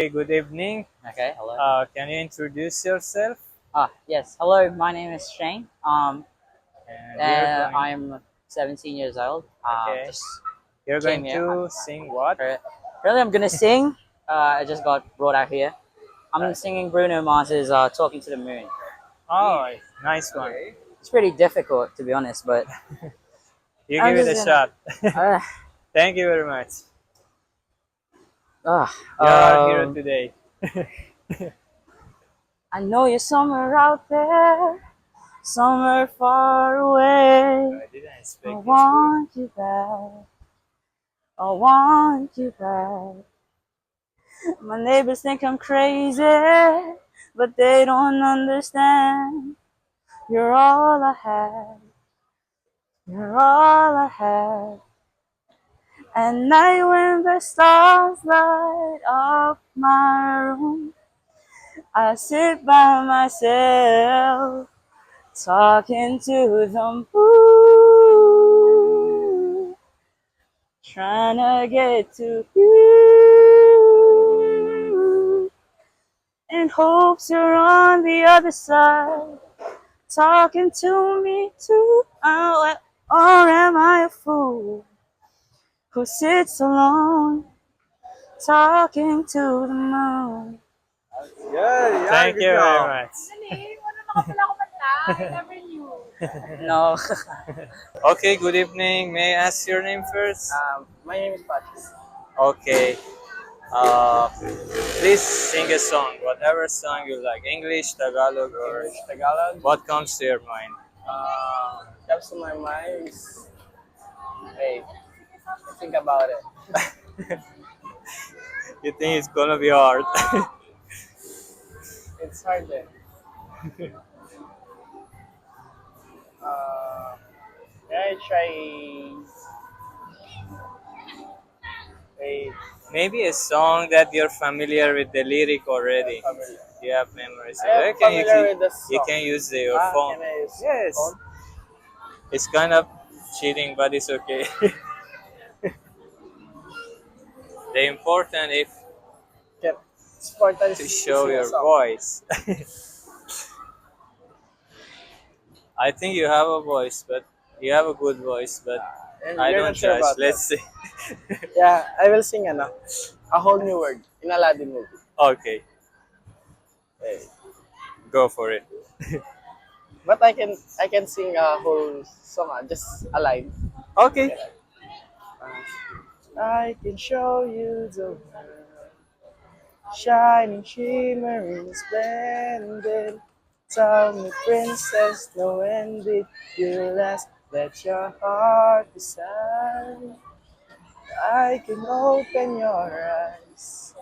Hey, good evening. Okay, hello. Can you introduce yourself? Yes. Hello, my name is Shane. And you're going. I'm 17 years old. Okay. Just You're came going here. to sing what? Really, I'm gonna sing. I just got brought out here. I'm Uh, singing Bruno Mars's "Talking to the Moon." oh, nice one. It's pretty difficult, to be honest, but You I'm give it just a gonna. shot. Uh, Thank you very much. uh, You're our hero um, today. I know you're somewhere out there, somewhere far away. I didn't I expect this good. want you back. I want you back. My neighbors think I'm crazy, but they don't understand. You're all I had. You're all I had. At night when the stars light up my room, I sit by myself, talking to the moon, trying to get to you, in hopes you're on the other side, talking to me too. Or am I a fool who sits alone, talking to the moon? Thank you very much. No. Okay, good evening. May I ask your name first? My name is Patrick. Okay. Uh, please sing a song, whatever song you like. English, Tagalog, or Tagalog. what comes to your mind. Comes to my mind is, hey, think about it. You think it's gonna be hard? It's hard then. Can I try a Maybe a song that you're familiar with the lyric already. familiar? You have memorized. I it. am familiar with the You song. can use your phone. Can I use Yes, phone? it's kind of cheating, but it's okay. The important is Yep. It's important to to show sing a your song. voice. I think you have a voice, but you have a good voice, but And I you're don't not sure judge. about that. Let's see. Yeah, I will sing a whole new word in Aladdin movie. Okay, Eh, go for it. But I can sing a whole song, just a line. Okay. I can show you the world, shining, shimmering, splendid. Tell me, princess, no when did you last let your heart decide? I can open your eyes,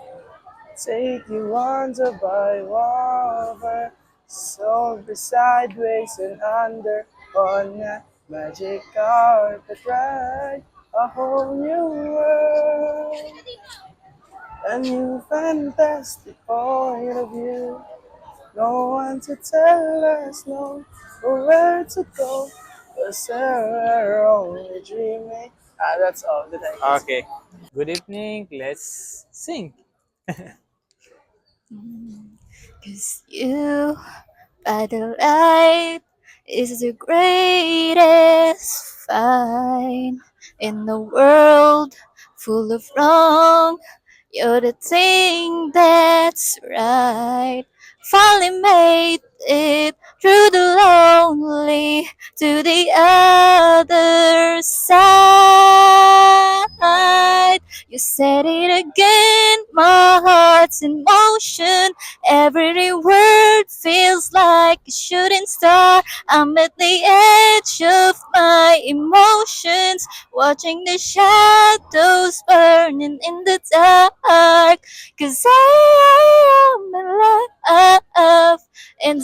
take you wonder by wonder, over sideways and under on a magic carpet ride, a whole new world, a new fantastic point of view. No one to tell us no, or where to go, 'cause we're only dreaming. That's all that I can say. Okay. Good evening. Let's sing. Cause you, by the light, is the greatest find in the world full of wrong. You're the thing that's right. Finally made it through the lonely to the other side. You said it again, my heart's in motion. Every word feels like a shooting star. I'm at the edge of my emotions, watching the shadows burning in the dark. 'Cause I am in love, and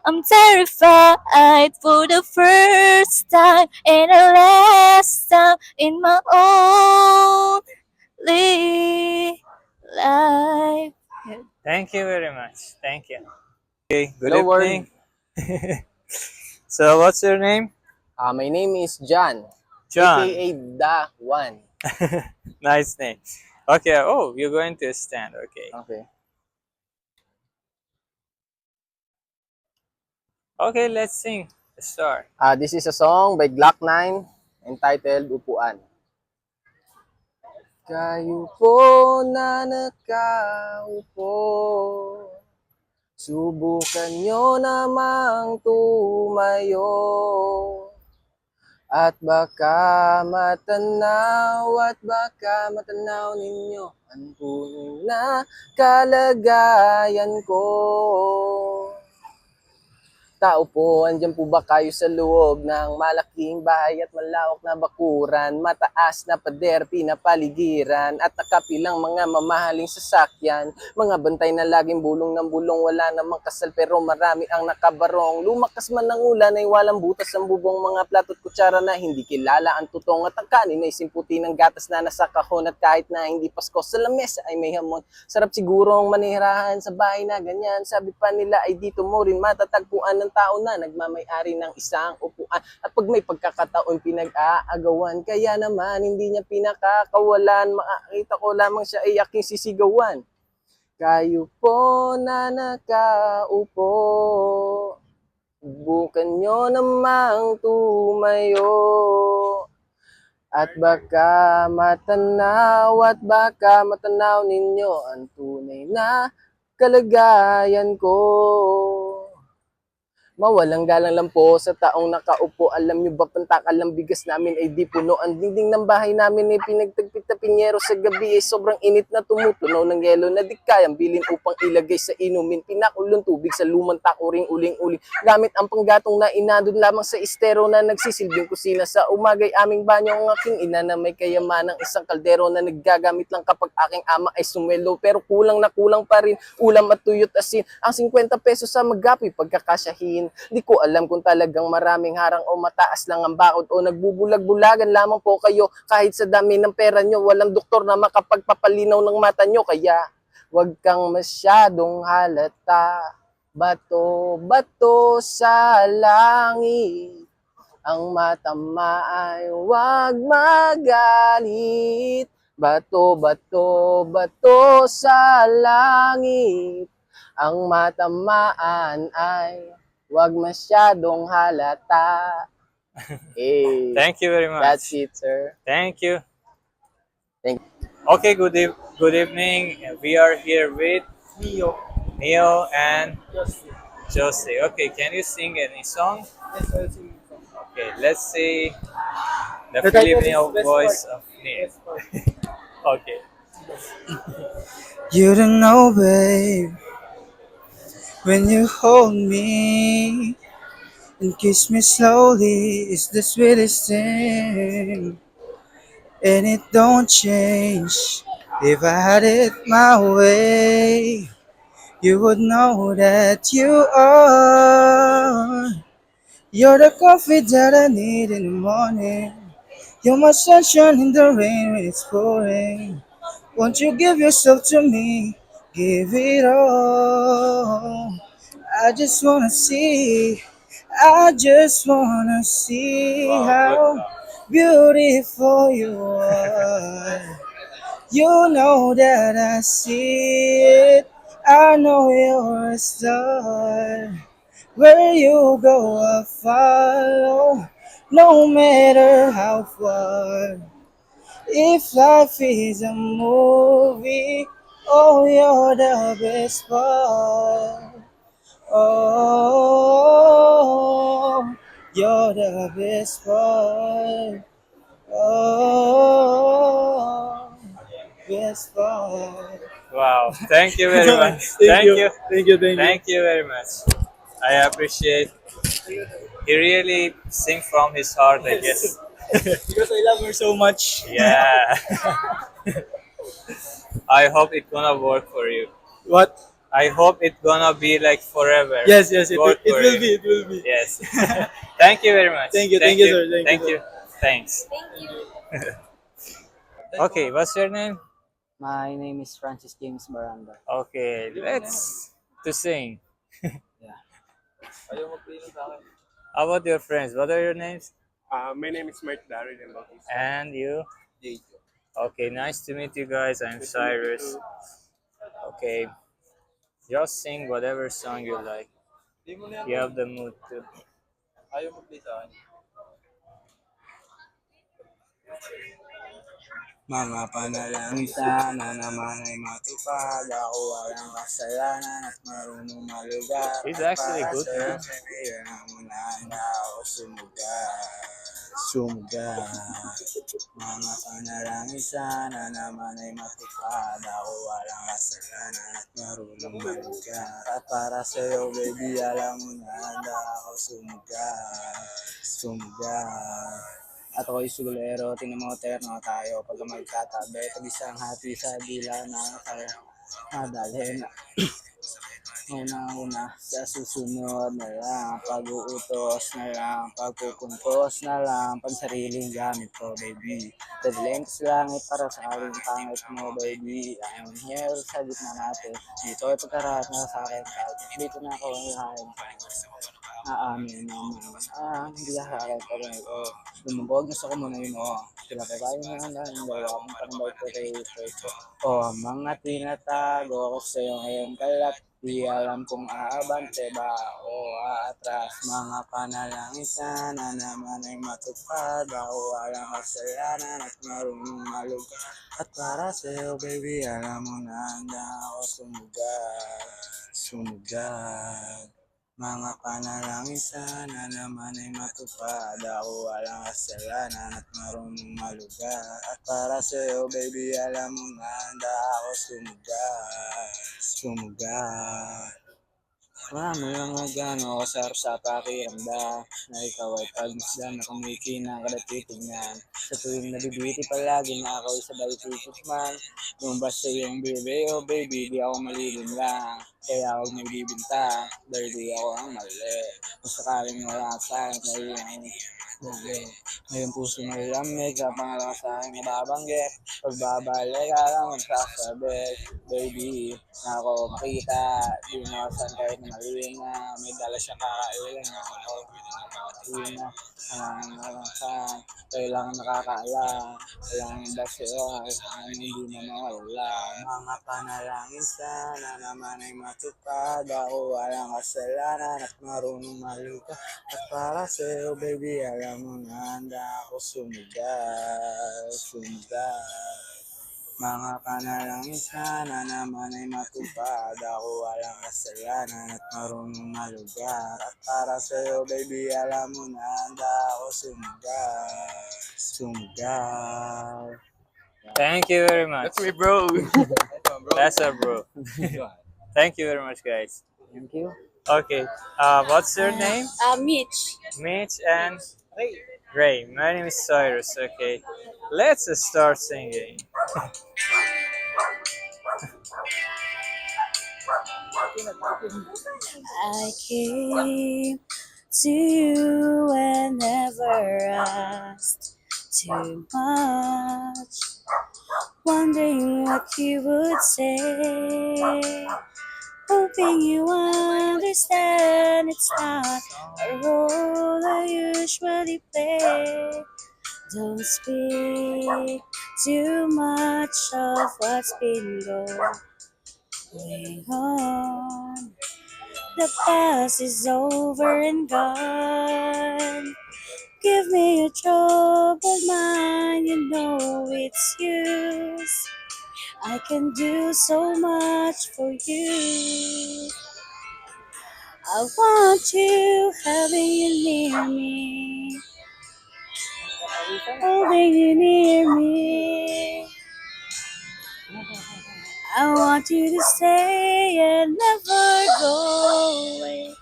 I'm terrified for the first time and the last time in my only life. Thank you very much. Thank you. Okay. Good Hello, evening. world. So, what's your name? My name is John, John. aka Da One. Nice name. Okay. Oh, you're going to stand. Okay. Okay. Okay, let's sing. Start. This is a song by Glock 9 entitled Upuan. Kayo po na nakaupo, subukan nyo namang tumayo. At baka matanaw ninyo ang tunay na kalagayan ko. Tao po, andyan po ba kayo sa loob ng malaking bahay at malawak na bakuran, mataas na pader, pinapaligiran, at nakapilang mga mamahaling sasakyan, mga bantay na laging bulong ng bulong, wala namang kasal pero marami ang nakabarong, lumakas man ng ulan ay walang butas ang bubong, mga plato at kutsara na hindi kilala ang tutong, at ang kanin ay simputi ng gatas na nasa kahon, at kahit na hindi Pasko sa lamesa ay may hamon. Sarap sigurong manirahan sa bahay na ganyan, sabi pa nila ay dito mo rin matatagpuan ng tao na nagmamay-ari ng isang upuan. At pag may pagkakataon pinag-aagawan, kaya naman hindi niya pinakakawalan, makakita ko lamang siya ay aking sisigawan. Kayo po na nakaupo, bukan nyo namang tumayo. At baka matanaw ninyo ang tunay na kalagayan ko. Mawalang galang lang po sa taong nakaupo. Alam nyo ba pantakal ng bigas namin ay di puno. Ang dingding ng bahay namin ay pinagtagpit na pinyero sa gabi ay sobrang init na tumutunaw ng yelo na di kayang bilin upang ilagay sa inumin. Pinakulong tubig sa lumang takuring uling-uling. Gamit ang panggatong na inadon lamang sa estero na nagsisilbing kusina. Sa umagay aming banyo ang aking ina na may kayamanang isang kaldero na naggagamit lang kapag aking ama ay sumelo. Pero kulang na kulang pa rin ulam at tuyot asin. Ang 50 pesos sa magapi pagkakasyahin. Di ko alam kung talagang maraming harang o mataas lang ang bakod o nagbubulag-bulagan lamang po kayo kahit sa dami ng pera nyo. Walang doktor na makapagpapalinaw ng mata nyo. Kaya wag kang masyadong halata. Bato-bato sa langit. Ang matama ay wag magalit. Bato sa langit. Ang matamaan ay wag masyadong halata. Eh, Thank you very much. that's it, sir. Thank you. Thank Okay, good evening. We are here with Neo and Josie. Okay, can you sing any song? Okay, let's see the Filipino voice of Neo. Okay. You don't know, babe, when you hold me and kiss me slowly, it's the sweetest thing, and it don't change. If I had it my way, you would know that you're the coffee that I need in the morning. You're my sunshine in the rain when it's pouring. Won't you give yourself to me? Give it all. I just wanna see. I just wanna see Wow, how beautiful you are. You know that I see it. I know you're a star. Where you go, I follow. No matter how far. If life is a movie, oh, you're the best part. Oh, you're the best part. Oh, best part. Wow. Thank you very much. Thank you. Thank you. Thank you very much. I appreciate. He really sing from his heart, I guess. Because I love her so much. Yeah. I hope it gonna work for you. What? I hope it gonna be like forever. Yes, it Work for will you. be, it will be. Yes. Thank you very much. Thank you, sir. Thank you, sir. Thanks. Okay, what's your name? My name is Francis James Baranda. Okay, let's to sing. How about your friends? What are your names? My name is Mark Darren and Bautista. And you? Jejo. Okay, nice to meet you guys. I'm Cyrus. Okay, just sing whatever song you like. You have the mood to. Mga panalangin sana naman ay matupad. Ako walang kasalanan at marunong malugar. He's At actually para good, sa'yo, man. kaibigan mo na ako sumugal. Sumugal. Mga panalangin sana naman ay matupad. Ako walang kasalanan at marunong malugar. At para sa'yo, baby, alam mo na handa ako sumugal. Sumugal. At ako'y sulero, tinimoterno tayo pag magkatabi. Pag isang hati sa dila na kaya madalhin. Una-una sa susunod na lang, pag-uutos na lang, pagpupuntos na lang, pansariling gamit ko, baby. Dadalhin ko sa langit para sa aking pangit mo, baby. I'm here sa gitna natin, dito ay pagkarahat na sa akin. Dito na ako ang lahat. Aamin naman. Hindi ka sa akin pa rin ito. Lumabog na sa komunay mo. Sila pa tayo na ang dahil gawa kong pangbay ko kay ito. O mga tinatago ko sa iyo ngayon kalat. Di alam kung aabante ba o aatras. Mga panalangin sana naman ay matupad. Ako walang kasalanan at marunong malugar. At para sa'yo baby alam mo na handa ako sumugal. Sumugal. Mga panalangin sana naman ay matupad. Ako walang kasalanan at marunong malugar. At para sa'yo baby alam mo na handa ako sumugal. Sumugal. Marami lang nagano ako sa pakiramdam na ikaw ay pagmasdan na kumikinang kada titignan. Sa tuwing nabibiti palagi na ako sabay titikman. Lumabas sa iyong baby, oh baby, di ako malilin lang. Kaya huwag nagbibintang, dahil di ako ang mali. Kung sakaling wala sa akin, naiyan mali. Ngayon puso may lamig, sa pangalawa sa akin nababanggit. Pagbabalik ka lang magsasabi, baby, na ako makita. Di mo saan kahit na maliwin na, may dala siya kakailan na ako. Maliwin na, kailangan saan, kailangan nakakaalam. Kailangan ba sa'yo, kailangan hindi na mawala. Mga panalangin sana naman ay matupad. Ako walang kasalanan at marunong maluka. At para sa'yo, baby, alam mo na handa ako sumugal. Sumugal. Mga panalangin sana naman ay matupad. Ako walang kasalanan at marunong malugar. At para sa'yo, baby, alam mo na handa ako sumugal. Sumugal. Thank you very much. That's me, bro. That's a bro. Thank you very much, guys. Thank you. Okay, what's your name? Mitch. Mitch and Ray. My name is Cyrus. Okay, let's start singing. I came to you and never asked too much, wondering what you would say. Hoping you understand it's not a role I usually play. Don't speak too much of what's been going on. The past is over and gone. Give me your troubled mind, you know it's use. I can do so much for you. I want you, having you near me, holding you near me. I want you to stay and never go away.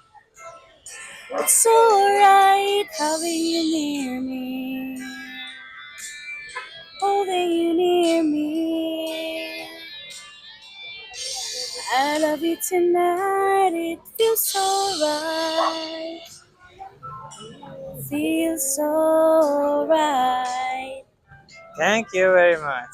It's alright having you near me, holding you near me. I love you tonight, it feels so right. Feels so right. Thank you very much.